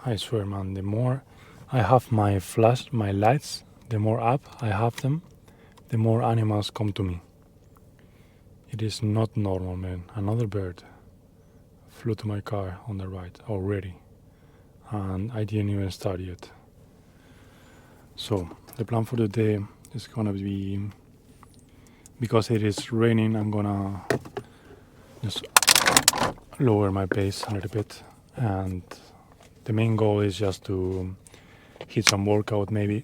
I swear, man, the more I have my lights, the more up I have them, the more animals come to me. It is not normal, man. Another bird flew to my car on the right already, and I didn't even start yet. So the plan for the day is gonna be, because it is raining, I'm gonna just lower my pace a little bit, and the main goal is just to hit some workout maybe,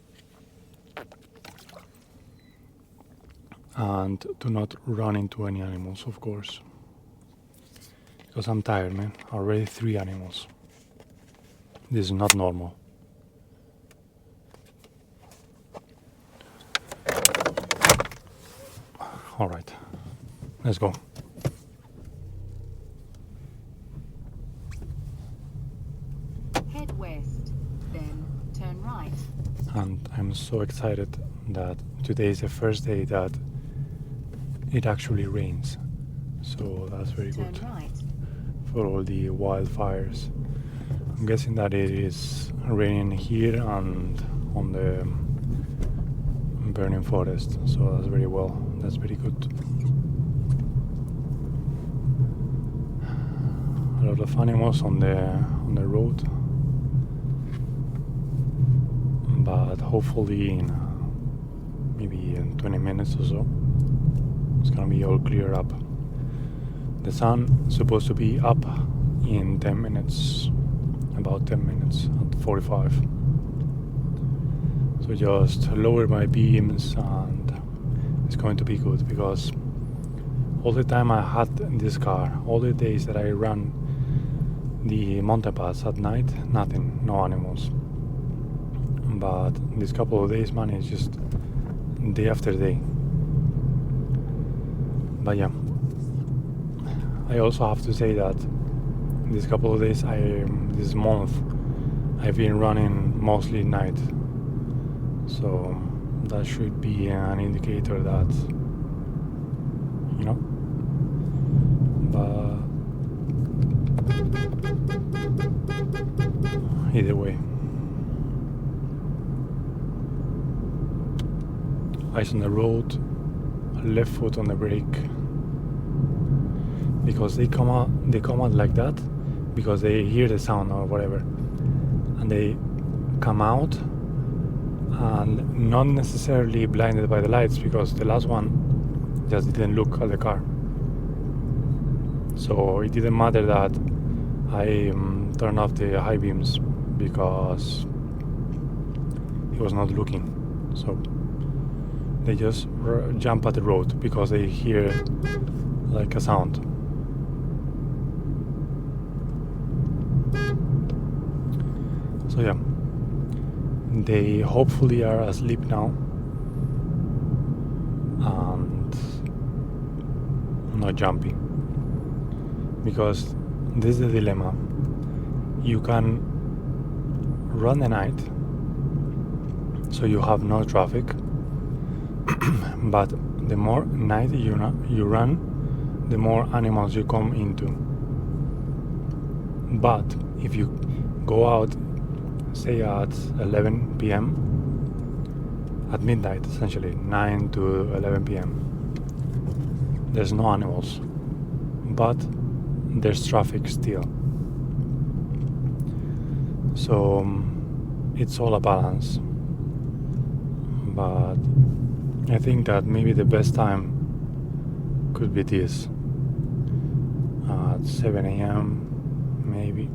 and to not run into any animals, of course, because I'm tired, man. Already 3 animals. This is not normal. All right, let's go. Head west, then turn right. And I'm so excited that today is the first day that it actually rains. So that's very Turn good right. for all the wildfires. I'm guessing that it is raining here and on the burning forest. So that's very well. That's very good. A lot of animals on the road, but hopefully in maybe in 20 minutes or so it's gonna be all clear up. The sun is supposed to be up in 10 minutes, about 10 minutes at 45. So just lower my beams and it's going to be good, because all the time I had this car, all the days that I ran the mountain paths at night, nothing, no animals. But this couple of days, man, it's just day after day. But yeah, I also have to say that this couple of days, this month, I've been running mostly night. So that should be an indicator that, you know, but either way, eyes on the road, left foot on the brake, because they come out like that because they hear the sound or whatever, and they come out and not necessarily blinded by the lights, because the last one just didn't look at the car. So it didn't matter that I turned off the high beams because he was not looking. So they just jump at the road because they hear like a sound. So yeah, they hopefully are asleep now and not jumping, because this is the dilemma. You can run the night, so you have no traffic, but the more night you run, the more animals you come into. But if you go out, say at 11 p.m, at midnight, essentially 9 to 11 p.m, there's no animals, but there's traffic still. So it's all a balance. But I think that maybe the best time could be this, at 7 a.m. maybe.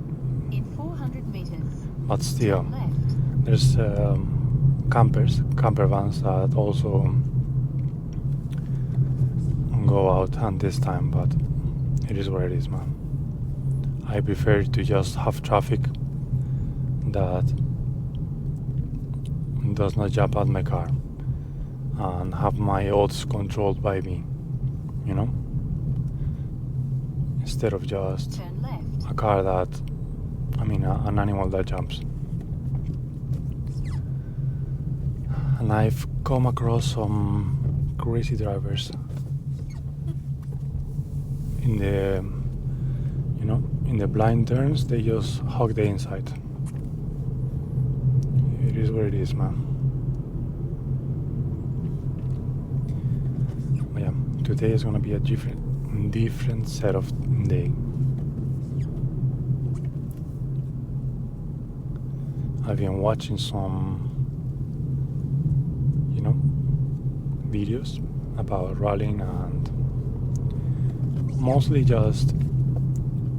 In 400 meters. But still, Turn left. there's camper vans that also go out at this time, but it is what it is, man. I prefer to just have traffic that does not jump at my car and have my odds controlled by me, you know, instead of just Turn left. a car that, an animal that jumps. And I've come across some crazy drivers in the blind turns. They just hug the inside. It is what it is, man. But yeah, today is gonna be a different set of day. I've been watching some, videos about rallying and mostly just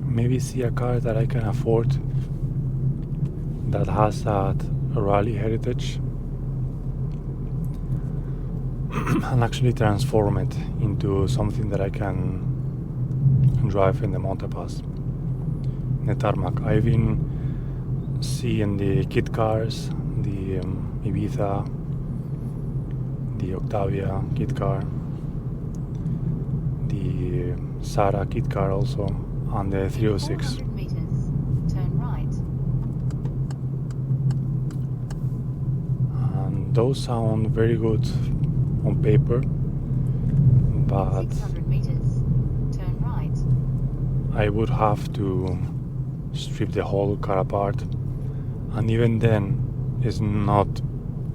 maybe see a car that I can afford that has that rally heritage and actually transform it into something that I can drive in the mountain pass, the tarmac. I've been seeing the kit cars, the Ibiza, the Octavia kit car, the Sara kit car also, and the 306. 400 meters, turn right. And those sound very good on paper, but 600 meters, turn right. I would have to strip the whole car apart, and even then it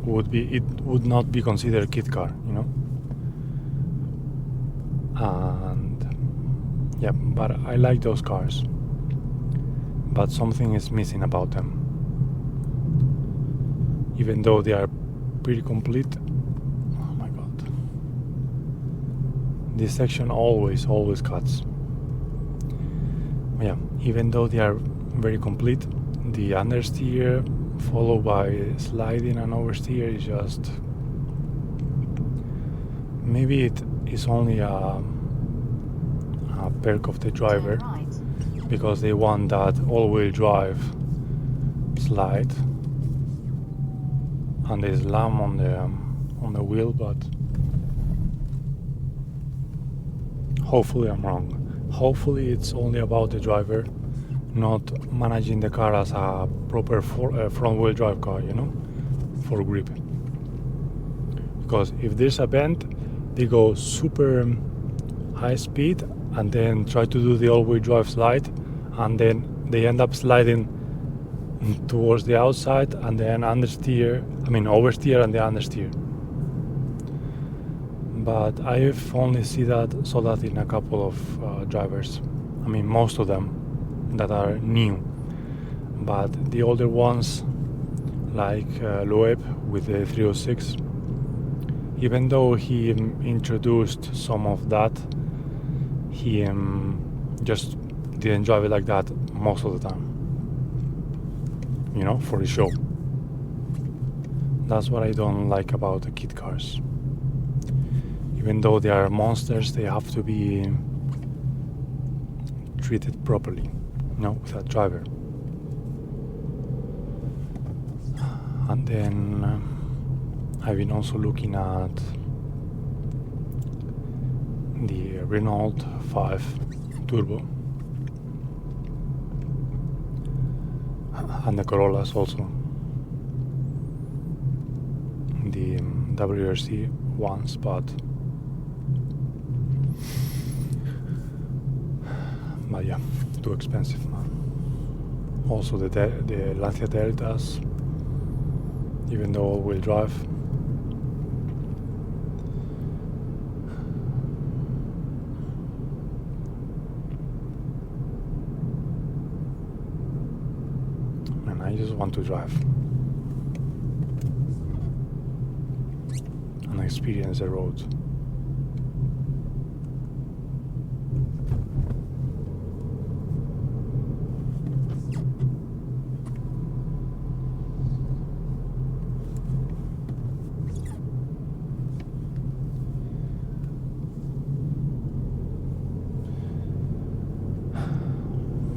would not be considered a kit car, and yeah, but I like those cars, but something is missing about them. Even though they are pretty complete. Oh my god, this section always cuts. Yeah, even though they are very complete, the understeer followed by sliding and oversteer is just, maybe it is only a perk of the driver, Turn right. because they want that all-wheel drive slide and they slam on the wheel, but hopefully I'm wrong. Hopefully it's only about the driver, not managing the car as a proper front-wheel drive car, for grip. Because if there's a bend, they go super high speed and then try to do the all-wheel drive slide, and then they end up sliding towards the outside and then oversteer and then understeer. But I've only saw that in a couple of drivers. Most of them that are new, but the older ones like Loeb with the 306, even though he introduced some of that, he just didn't drive it like that most of the time, for the show. That's what I don't like about the kit cars. Even though they are monsters, they have to be treated properly, with a driver. And then I've been also looking at the Renault 5 Turbo and the Corollas also, the WRC ones, but yeah, too expensive. Also the Lancia Deltas, even though all-wheel drive. And I just want to drive and experience the road.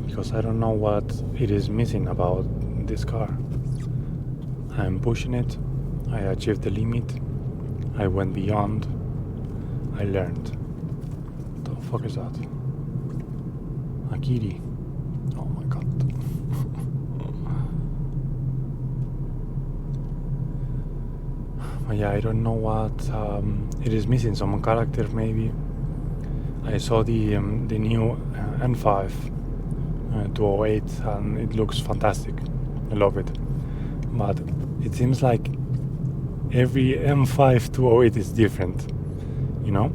Because I don't know what it is missing about this car. I'm pushing it, I achieved the limit, I went beyond, I learned. What the fuck is that? A kitty. Oh my god. But yeah, I don't know what it is missing, some character maybe. I saw the new N5 208 and it looks fantastic. I love it. but it seems like every M5 208 is different, you know?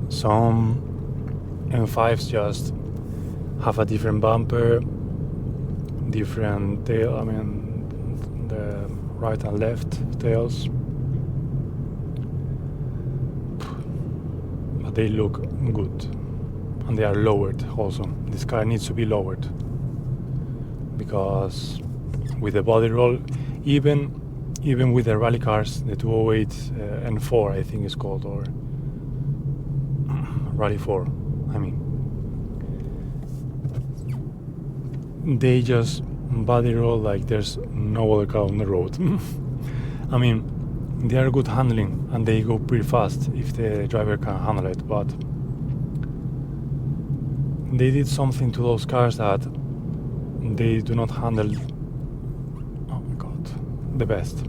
Some M5s just have a different bumper, different tail, I mean the right and left tails, but they look good, and they are lowered also. This car needs to be lowered, because with the body roll, even with the rally cars, the 208 N4 I think it's called, or Rally 4, I mean, they just body roll like there's no other car on the road. I mean, they are good handling and they go pretty fast if the driver can handle it, but they did something to those cars that they do not handle, oh my god, the best.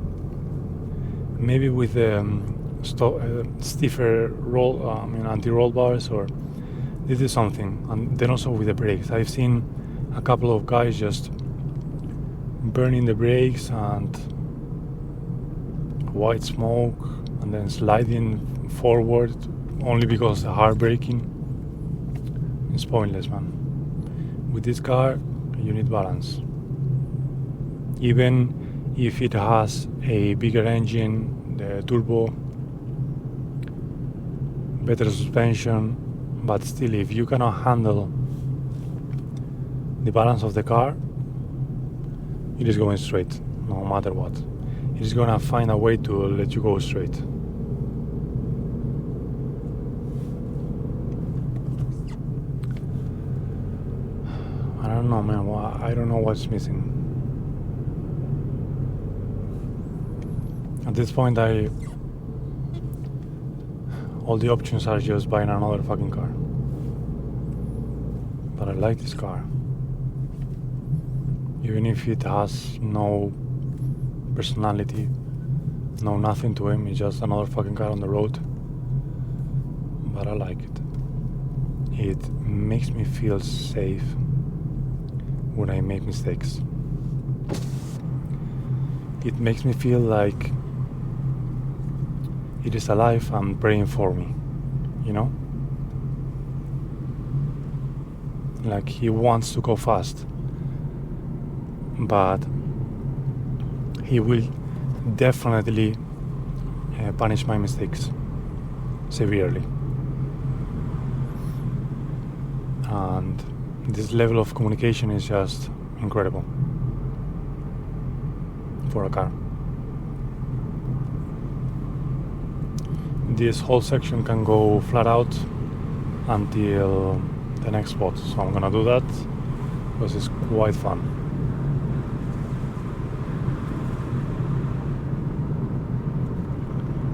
Maybe with stiffer roll, anti-roll bars, or they did something. And then also with the brakes, I've seen a couple of guys just burning the brakes and white smoke and then sliding forward only because the hard braking. It's pointless, man. With this car, you need balance. Even if it has a bigger engine, the turbo, better suspension, but still, if you cannot handle the balance of the car, it is going straight, no matter what. It is gonna find a way to let you go straight. I don't know, man. I don't know what's missing. At this point, all the options are just buying another fucking car. But I like this car. Even if it has no personality, no nothing to him, it's just another fucking car on the road. But I like it. It makes me feel safe when I make mistakes. It makes me feel like it is alive and praying for me, you know? Like he wants to go fast, but he will definitely punish my mistakes severely. And this level of communication is just incredible for a car. This whole section can go flat out until the next spot, so I'm gonna do that because it's quite fun.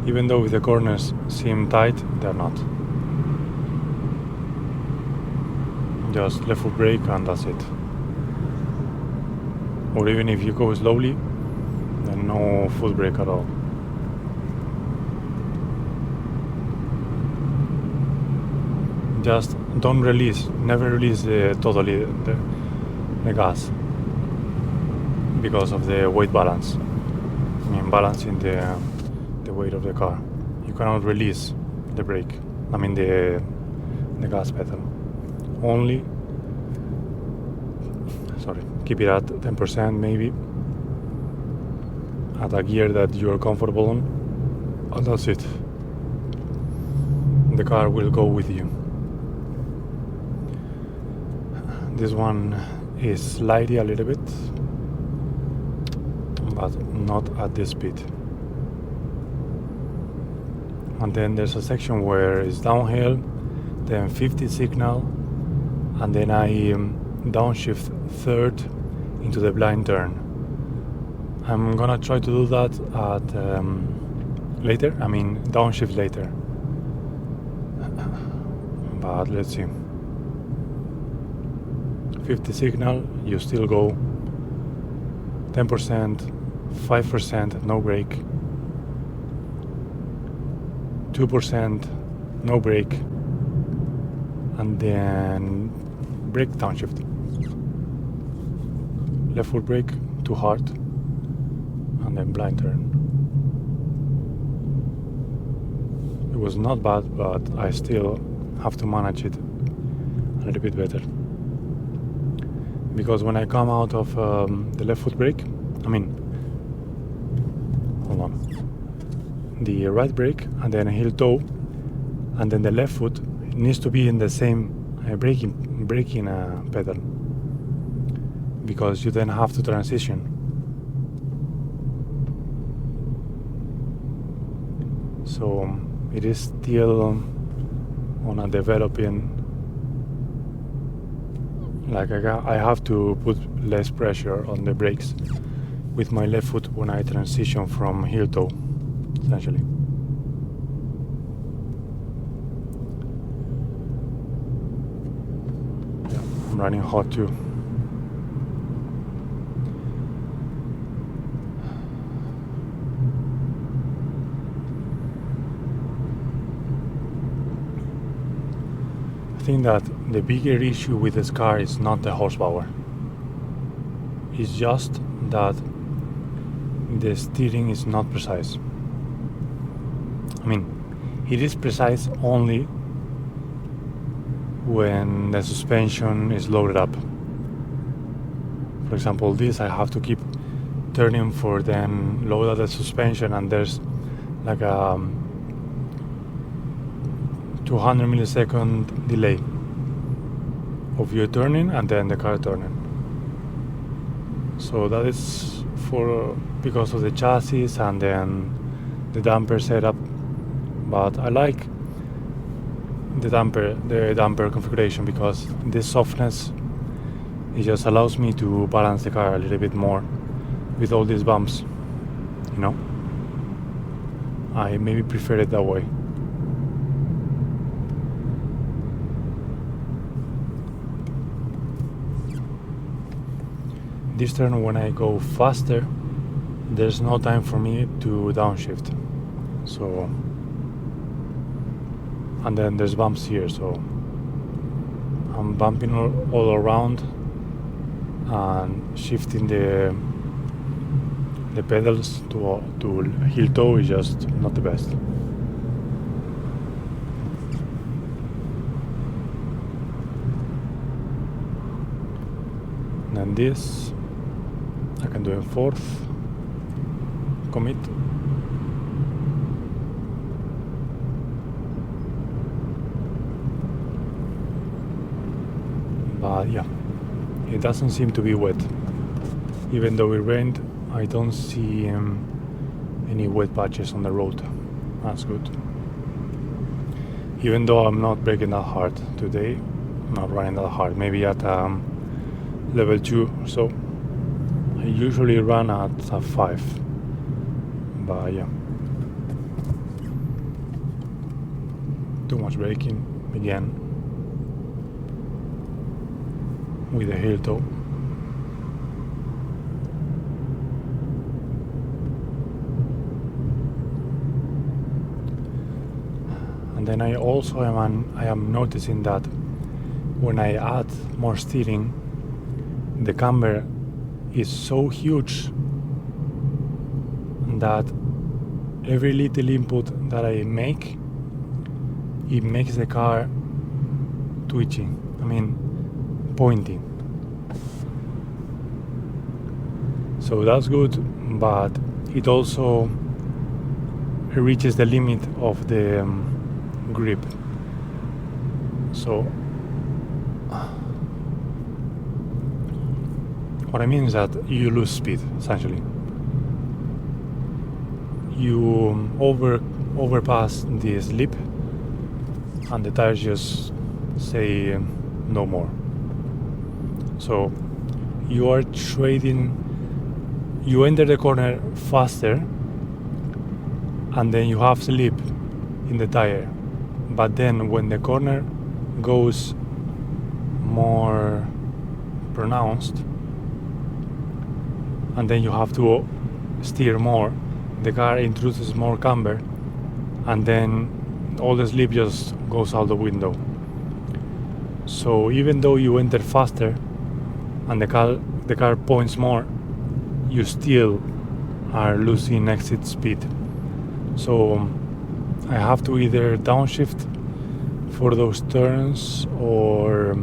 Even though the corners seem tight, they're not. Just left foot brake and that's it. Or even if you go slowly, then no foot brake at all. Just don't release, never release totally the gas because of the weight balance. I mean, balancing the weight of the car. You cannot release the brake, I mean the gas pedal. Only, keep it at 10% maybe, at a gear that you're comfortable on, and that's it. The car will go with you. This one is slidey a little bit, but not at this speed. And then there's a section where it's downhill, then 50 signal, and then I downshift third into the blind turn. I'm gonna try to do that at later, downshift later. But let's see. 50 signal, you still go 10%, 5% no brake, 2% no brake, and then brake downshift. Left foot brake, too hard, and then blind turn. It was not bad, but I still have to manage it a little bit better. Because when I come out of the left foot brake, hold on, the right brake and then heel toe, and then the left foot needs to be in the same braking pedal, because you then have to transition. So it is still on a developing, like I have to put less pressure on the brakes with my left foot when I transition from heel toe, essentially. Yeah, I'm running hot too. I think that the bigger issue with this car is not the horsepower. It's just that the steering is not precise. It is precise only when the suspension is loaded up. For example, this I have to keep turning for then load up the suspension, and there's like a 200 millisecond delay of you turning and then the car turning. So that is because of the chassis and then the damper setup. But I like the damper configuration, because this softness, it just allows me to balance the car a little bit more with all these bumps, I maybe prefer it that way. This turn, when I go faster, there's no time for me to downshift. So, and then there's bumps here, so I'm bumping all around and shifting the pedals to heel toe is just not the best. And then this I can do in fourth, commit. But yeah, it doesn't seem to be wet. Even though it rained, I don't see any wet patches on the road. That's good. Even though I'm not braking that hard today, not running that hard, maybe at level 2 or so. I usually run at a 5, but yeah, too much braking again with the heel toe. And then I also am noticing that when I add more steering, the camber is so huge that every little input that I make, it makes the car twitchy, pointing. So that's good, but it also reaches the limit of the grip. So what I mean is that you lose speed, essentially. You overpass this lip and the tires just say no more. So you are trading, you enter the corner faster and then you have slip in the tire. But then when the corner goes more pronounced, and then you have to steer more, the car introduces more camber, and then all the slip just goes out the window. So even though you enter faster and the car points more, you still are losing exit speed. So I have to either downshift for those turns or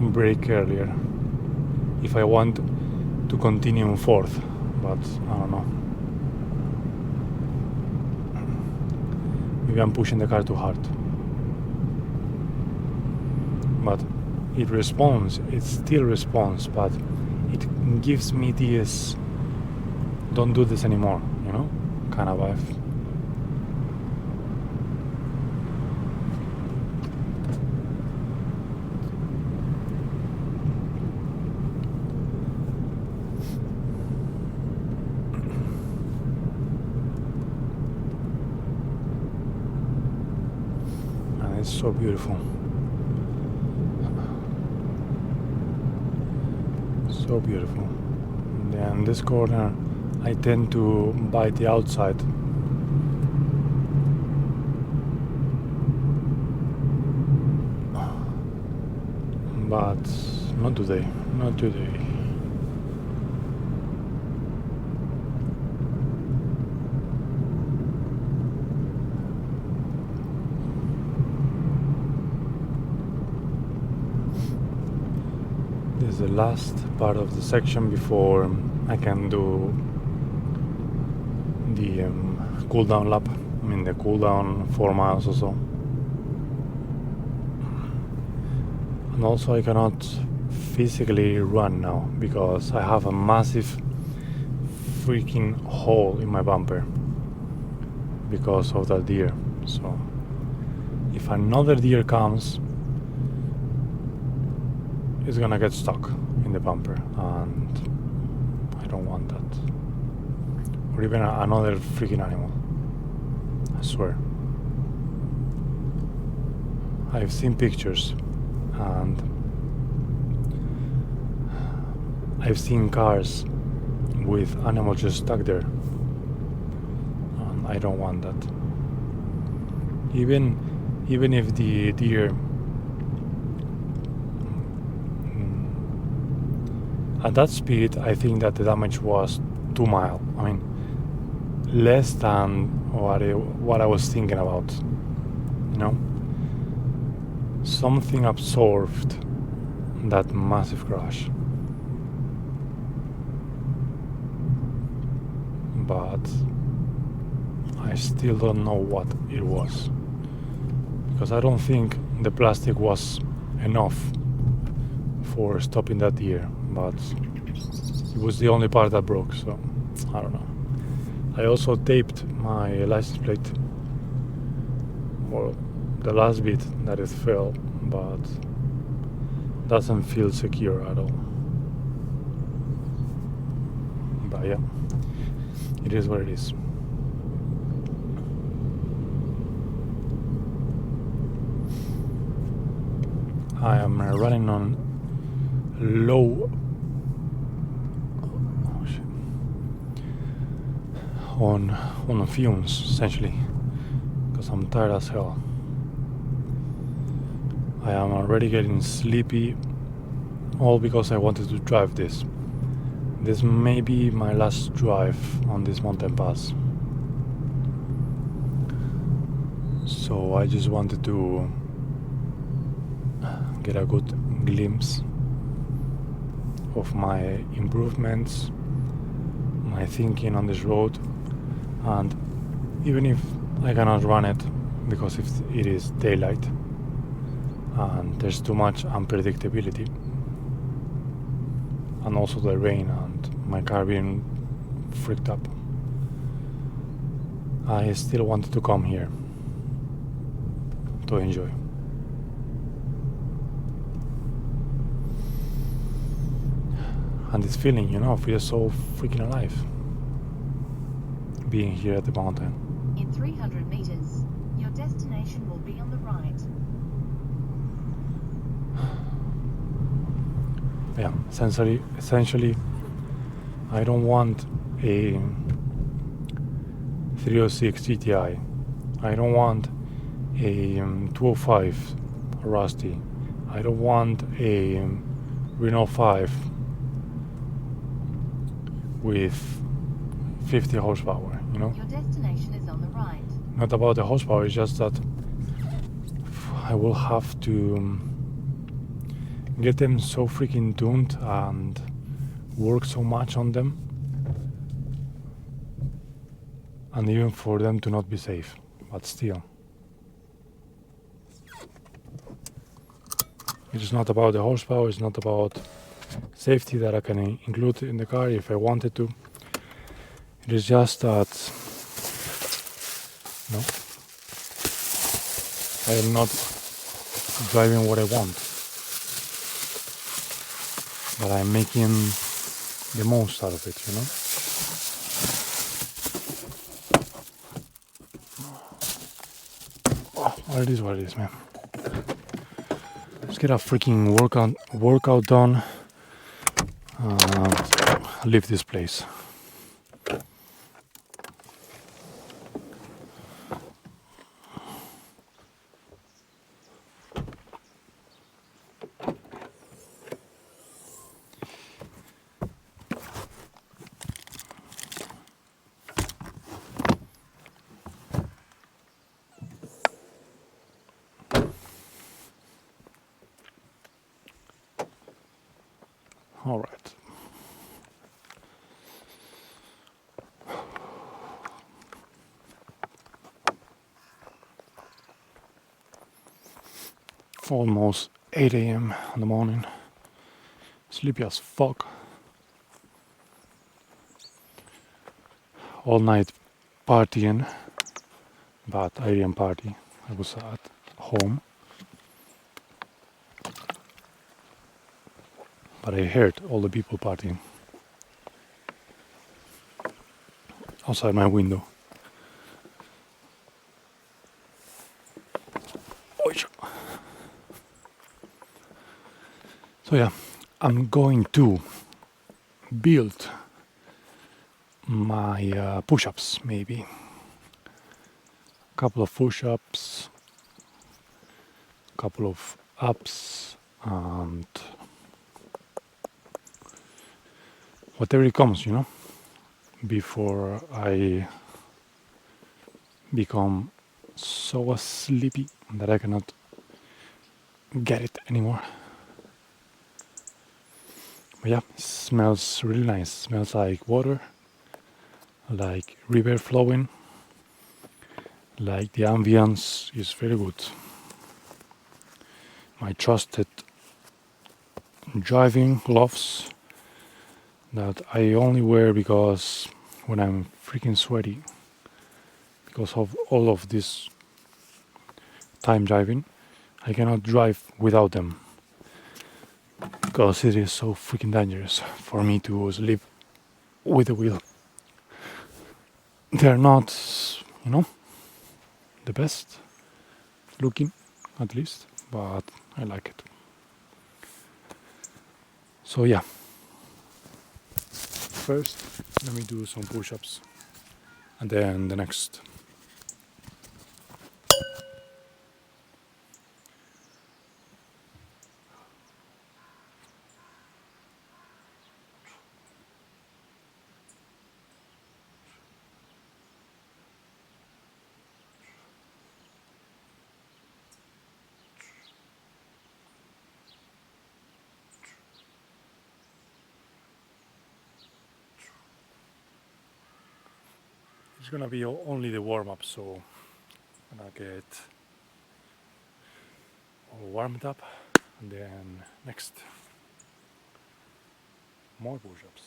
brake earlier if I want to continue in fourth, but I don't know. Maybe I'm pushing the car too hard. But it responds, it still responds, but it gives me this don't do this anymore, you know, kind of vibe. And it's so beautiful. So beautiful. Then this corner I tend to bite the outside. But not today, not today. This is the last part of the section before I can do the cool down lap. I mean the cool down 4 miles or so. And also I cannot physically run now because I have a massive freaking hole in my bumper because of that deer. So if another deer comes, it's gonna get stuck in the bumper and I don't want that. Or even another freaking animal. I swear. I've seen pictures and I've seen cars with animals just stuck there. And I don't want that. Even if the deer at that speed, I think that the damage was 2 miles. I mean, less than what I was thinking about. You know, something absorbed that massive crash. But I still don't know what it was, because I don't think the plastic was enough for stopping that deer, but it was the only part that broke, so I don't know. I also taped my license plate, or the last bit that it fell, but doesn't feel secure at all. But yeah, it is what it is. I am running on low on fumes, essentially, because I'm tired as hell. I am already getting sleepy, all because I wanted to drive this. This may be my last drive on this mountain pass. So I just wanted to get a good glimpse of my improvements, my thinking on this road, and even if I cannot run it because if it is daylight and there's too much unpredictability, and also the rain and my car being freaked up, I still wanted to come here to enjoy. And this feeling, you know, feels so freaking alive being here at the mountain. In 300 meters, your destination will be on the right. Yeah, essentially, I don't want a 306 GTI. I don't want a 205 Rusty. I don't want a Renault 5 with 50 horsepower, you know? Your destination is on the right. Not about the horsepower, it's just that I will have to get them so freaking tuned and work so much on them, and even for them to not be safe, but still. It's not about the horsepower, it's not about safety that I can include in the car if I wanted to. It is just that, no, I am not driving what I want, but I'm making the most out of it, you know? Oh, what it is, man. Let's get a freaking workout done. Leave this place. All right. Almost 8 a.m. in the morning. Sleepy as fuck. All night partying, but I didn't party. I was at home. But I heard all the people partying outside my window. So yeah, I'm going to build my push-ups, maybe. A couple of push-ups, a couple of ups, and whatever it comes, you know, before I become so sleepy that I cannot get it anymore. But yeah, it smells really nice. It smells like water, like river flowing, like the ambience is very good. My trusted driving gloves that I only wear because when I'm freaking sweaty, because of all of this time driving, I cannot drive without them. Because it is so freaking dangerous for me to sleep with the wheel. They're not, you know, the best looking, at least, but I like it. So yeah, first let me do some push-ups, and then the next. It's gonna be only the warm-up, so I'm gonna get all warmed up, and then next, more push-ups.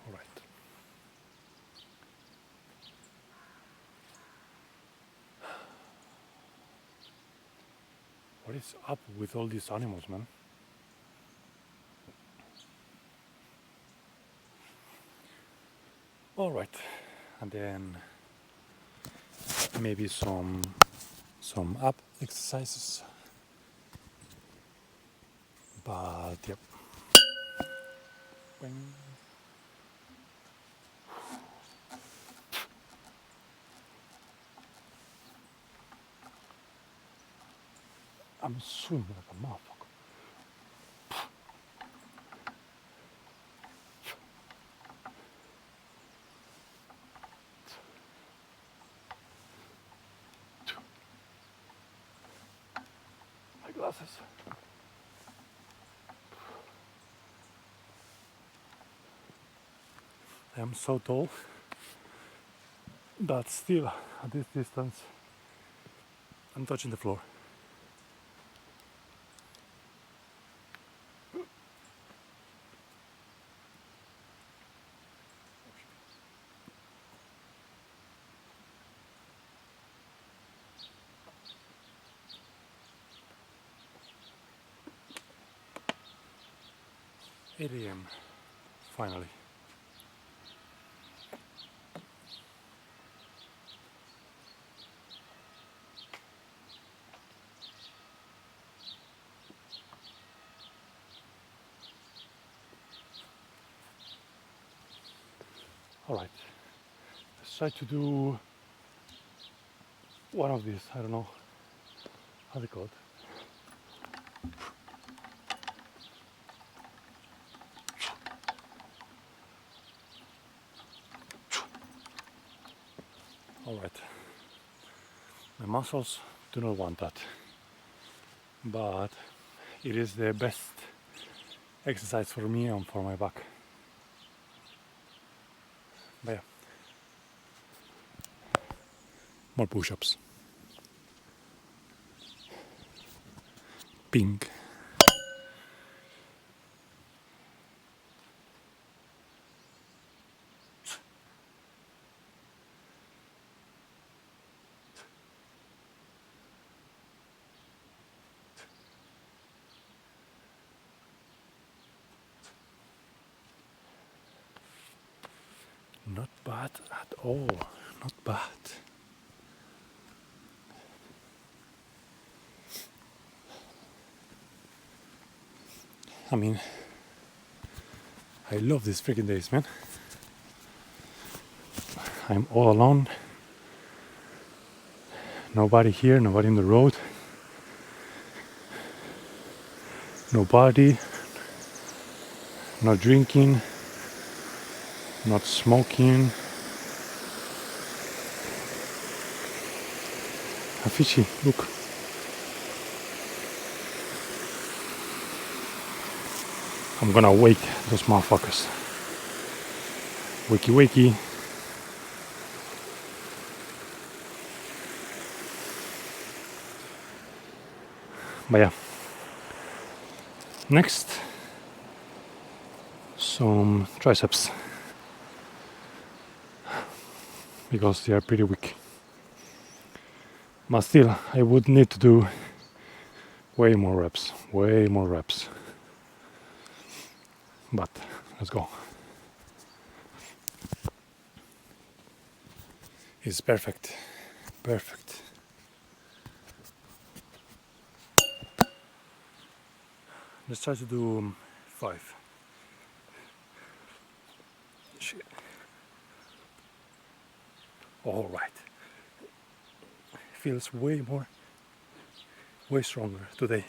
All right. What is up with all these animals, man? All right, and then maybe some ab exercises. But yep. Bing. I'm swimming like a motherfucker. My glasses. I am so tall, but still at this distance I'm touching the floor. 8 a.m. finally. Alright, let's try to do one of these. I don't know how they call it. Alright, my muscles do not want that, but it is the best exercise for me and for my back. But yeah, more push-ups. Ping. Not bad at all, not bad. I mean, I love these freaking days, man. I'm all alone. Nobody here, nobody in the road. Nobody. Not drinking. Not smoking. A fishy, look. I'm gonna wake those motherfuckers. Wakey wakey. But yeah. Next, some triceps. Because they are pretty weak. But still, I would need to do way more reps. But let's go. It's perfect. Perfect. Let's try to do 5. Shit. All right. Feels way stronger today.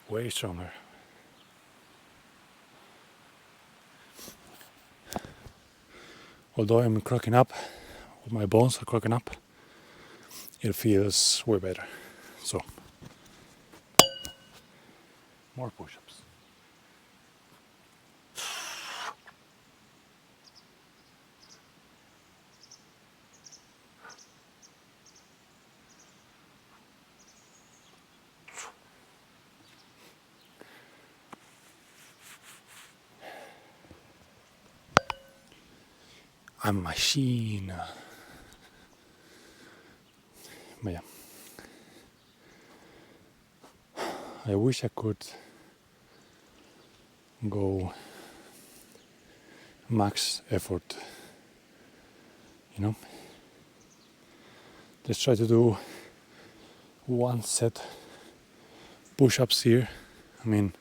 Way stronger. Although I'm cracking up, all my bones are cracking up, it feels way better. So, more push-ups. I'm a machine. But yeah. I wish I could go max effort you know. Let's try to do 1 set push-ups here. I mean,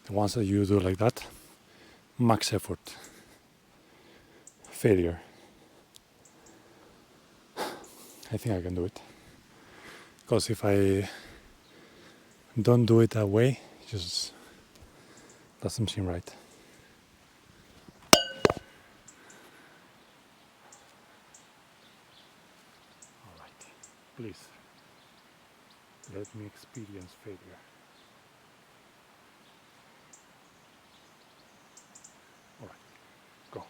the ones that you do like that. Max effort. Failure. I think I can do it. Because if I don't do it that way, it just doesn't seem right. All right, please let me experience failure. All right, go.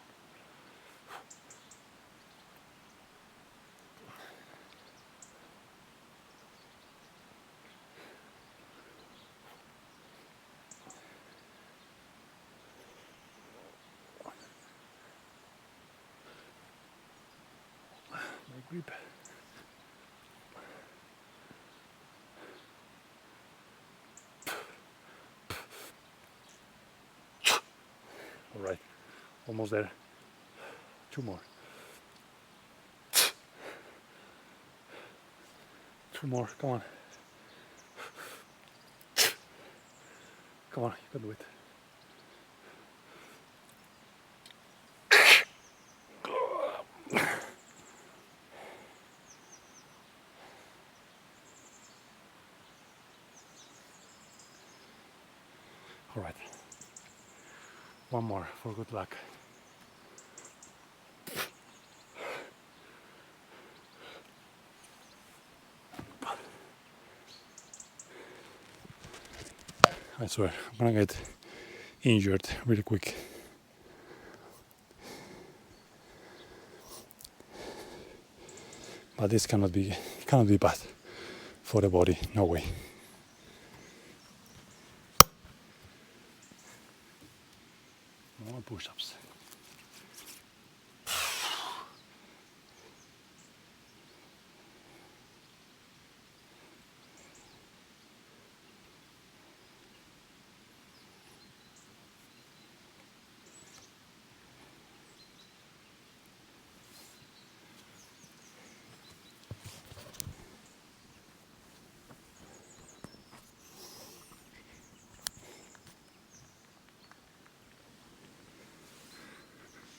My grip. All right, almost there. 2 more. 2 more, come on. Come on, you can do it. All right, 1 more for good luck. I swear, I'm gonna get injured really quick. But this cannot be bad for the body, no way. More push-ups.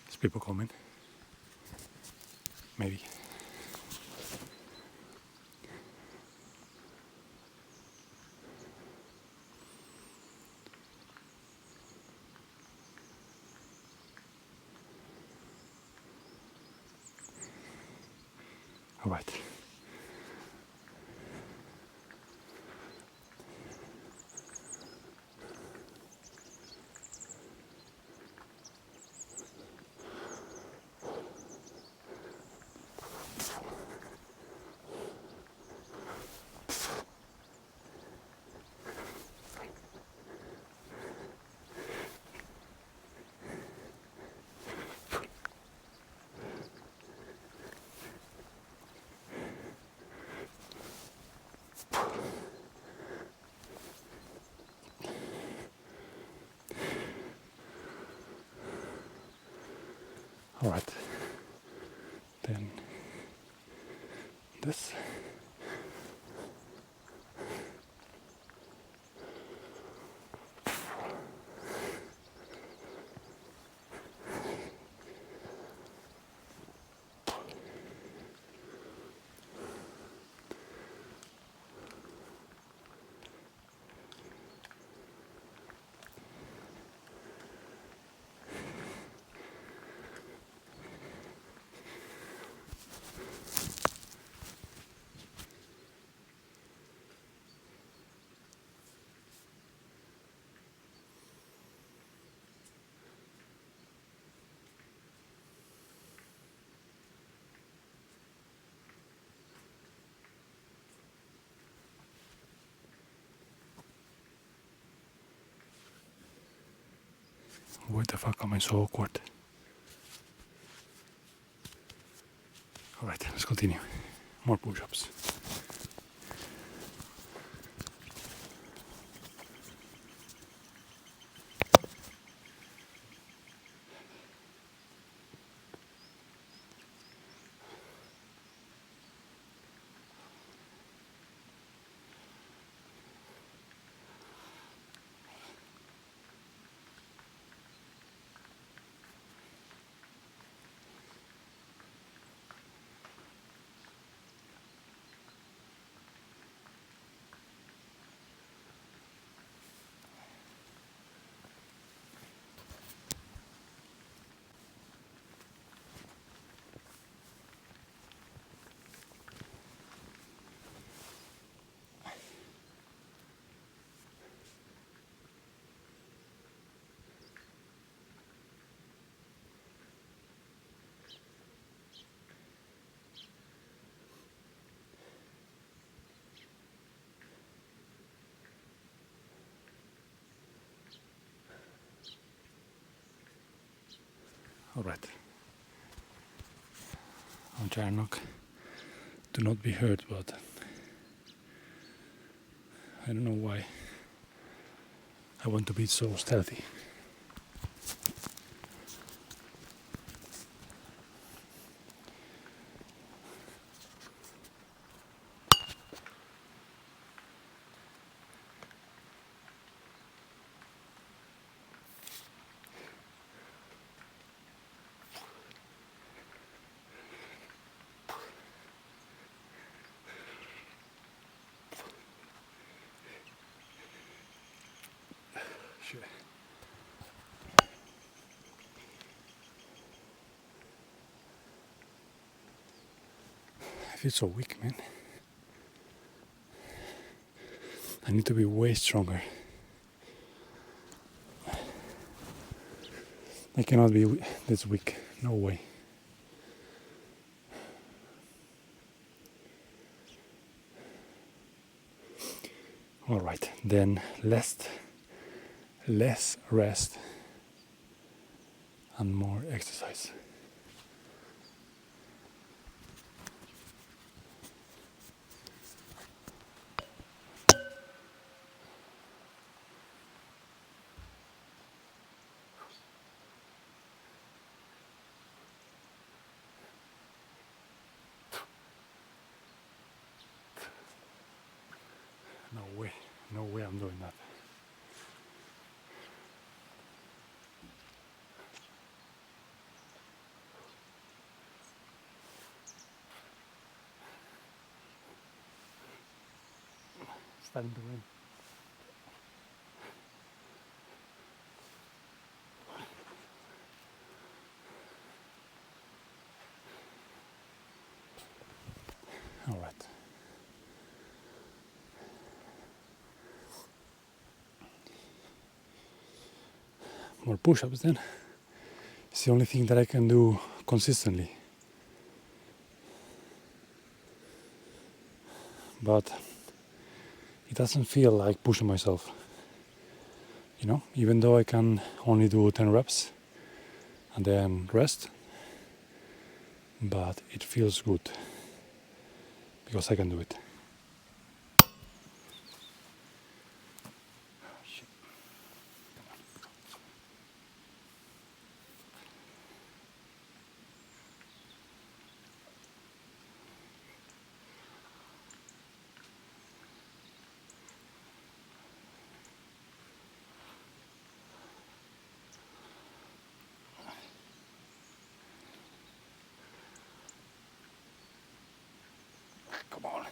There's people coming. Maybe. All right. All right. Then this. What the fuck am I so awkward? All right, let's continue. More push-ups. Alright. I'm trying not to not be hurt, but I don't know why I want to be so stealthy. Shit. I feel so weak, man. I need to be way stronger. I cannot be this weak. No way. Alright, then less rest and more exercise. No way I'm doing that. It's starting to rain. All right. More push-ups then. It's the only thing that I can do consistently. But it doesn't feel like pushing myself. You know, even though I can only do 10 reps and then rest, but it feels good because I can do it. Come on.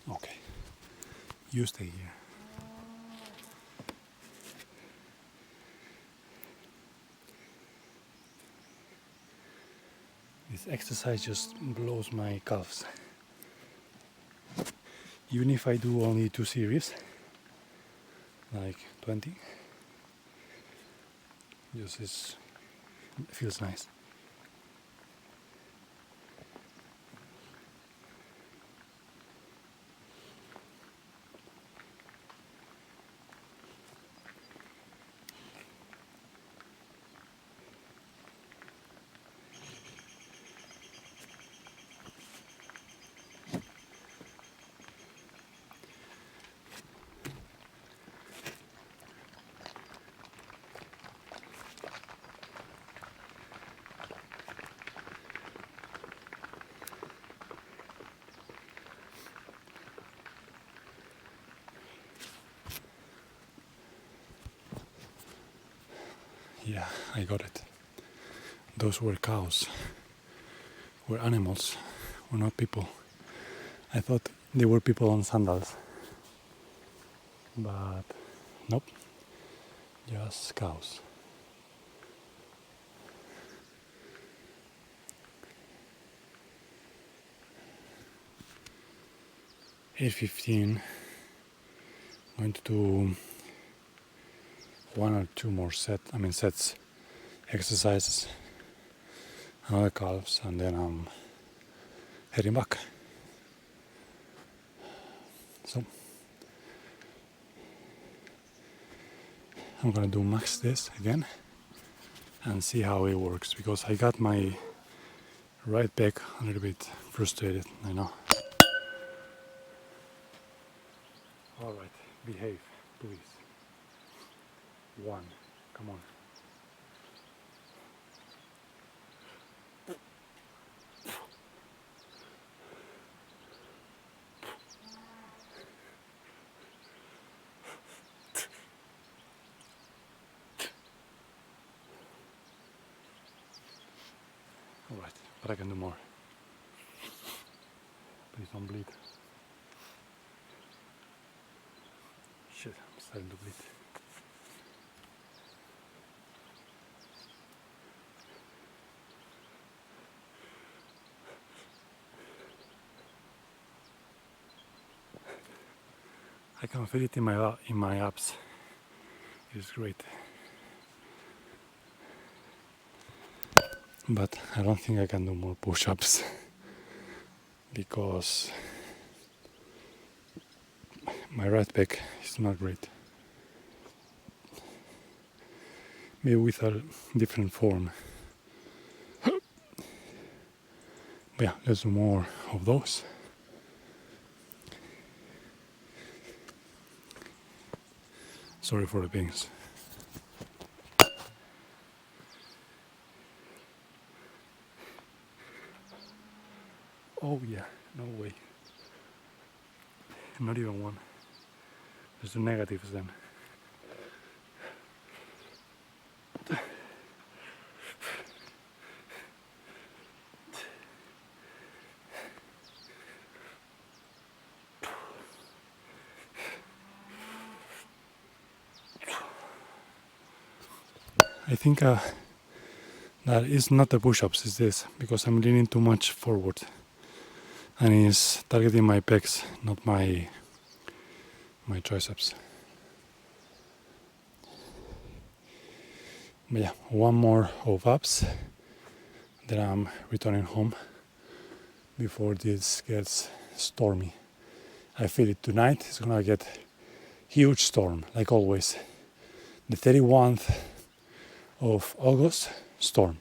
Okay, you stay here. This exercise just blows my calves. Even if I do only 2 series, like 20, it feels nice. Yeah, I got it. Those were cows, were animals, were not people. I thought there were people on sandals, but nope, just cows. (8:15). Going to do one or two more sets, exercises, another calves, and then I'm heading back. So I'm gonna do max this again and see how it works, because I got my right pec a little bit frustrated, I know. Alright, behave, please. 1, come on. Alright, but I can do more. Please don't bleed. Shit, I'm starting to bleed. I can feel it in my abs. It's great. But I don't think I can do more push-ups because my right pec is not great. Maybe with a different form. But yeah, let's do more of those. Sorry for the pains. Oh yeah, no way. Not even one. There's the negatives then. I think that is not the push-ups, it's this, because I'm leaning too much forward and it's targeting my pecs, not my triceps. But yeah, one more of abs, then I'm returning home before this gets stormy. I feel it tonight, it's gonna get huge storm, like always. The 31st of August, storm.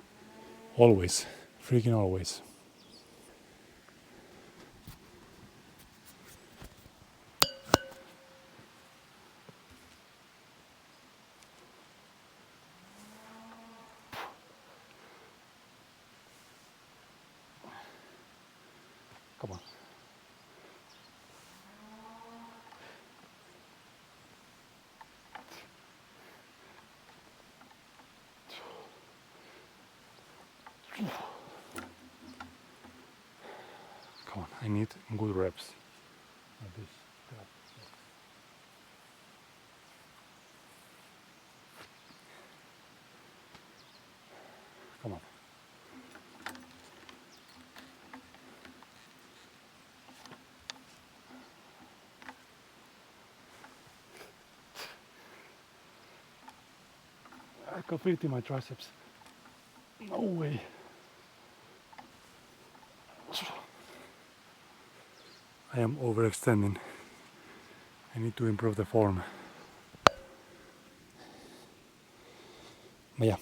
Always. Freaking always. Come on. Come on, I need good reps. Like this. Come on. I can feel it in my triceps. No way. I am overextending. I need to improve the form. But yeah.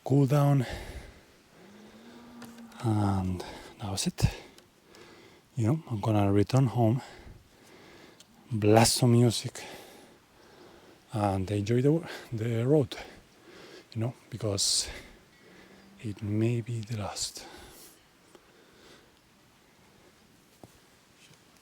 Cool down. And that was it. You know, I'm gonna return home, blast some music, and enjoy the road. You know, because it may be the last.